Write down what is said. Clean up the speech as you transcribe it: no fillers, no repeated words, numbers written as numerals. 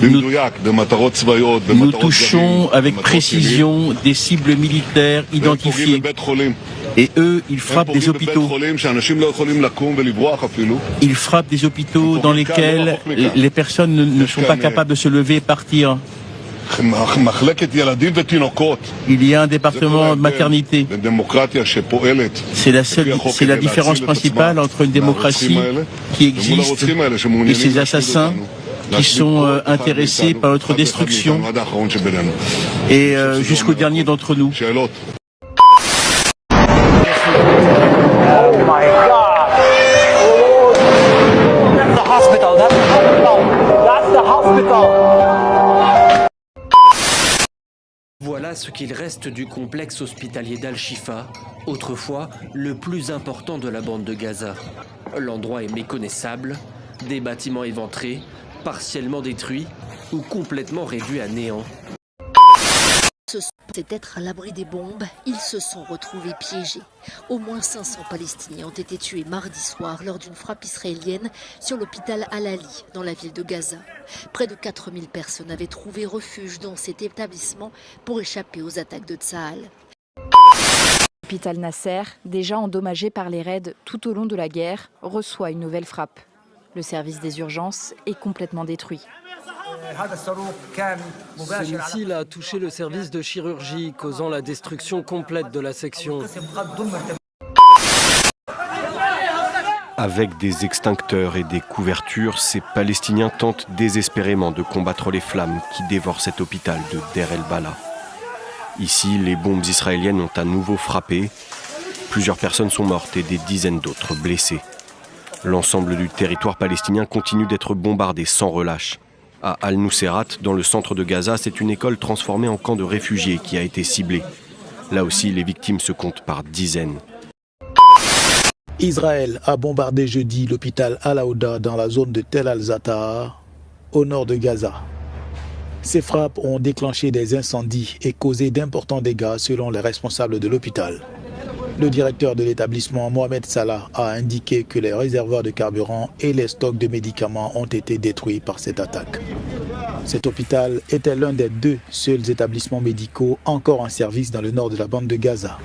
Nous touchons avec précision des cibles militaires identifiées. Et eux, ils frappent des hôpitaux. Ils frappent des hôpitaux dans lesquels les personnes ne sont pas capables de se lever et partir. Il y a un département de maternité. C'est la différence principale entre une démocratie qui existe et ces assassins qui sont intéressés par notre destruction et jusqu'au dernier d'entre nous. Voilà ce qu'il reste du complexe hospitalier d'Al-Shifa, autrefois le plus important de la bande de Gaza. L'endroit est méconnaissable, des bâtiments éventrés, partiellement détruits ou complètement réduits à néant. C'est être à l'abri des bombes, ils se sont retrouvés piégés. Au moins 500 Palestiniens ont été tués mardi soir lors d'une frappe israélienne sur l'hôpital Al-Ali dans la ville de Gaza. Près de 4000 personnes avaient trouvé refuge dans cet établissement pour échapper aux attaques de Tsahal. L'hôpital Nasser, déjà endommagé par les raids tout au long de la guerre, reçoit une nouvelle frappe. Le service des urgences est complètement détruit. Ce missile a touché le service de chirurgie, causant la destruction complète de la section. Avec des extincteurs et des couvertures, ces Palestiniens tentent désespérément de combattre les flammes qui dévorent cet hôpital de Deir el-Bala. Ici, les bombes israéliennes ont à nouveau frappé. Plusieurs personnes sont mortes et des dizaines d'autres blessées. L'ensemble du territoire palestinien continue d'être bombardé sans relâche. À Al-Nuseirat, dans le centre de Gaza, c'est une école transformée en camp de réfugiés qui a été ciblée. Là aussi, les victimes se comptent par dizaines. Israël a bombardé jeudi l'hôpital Al-Aouda dans la zone de Tel Al-Zata, au nord de Gaza. Ces frappes ont déclenché des incendies et causé d'importants dégâts selon les responsables de l'hôpital. Le directeur de l'établissement, Mohamed Salah, a indiqué que les réservoirs de carburant et les stocks de médicaments ont été détruits par cette attaque. Cet hôpital était l'un des 2 seuls établissements médicaux encore en service dans le nord de la bande de Gaza.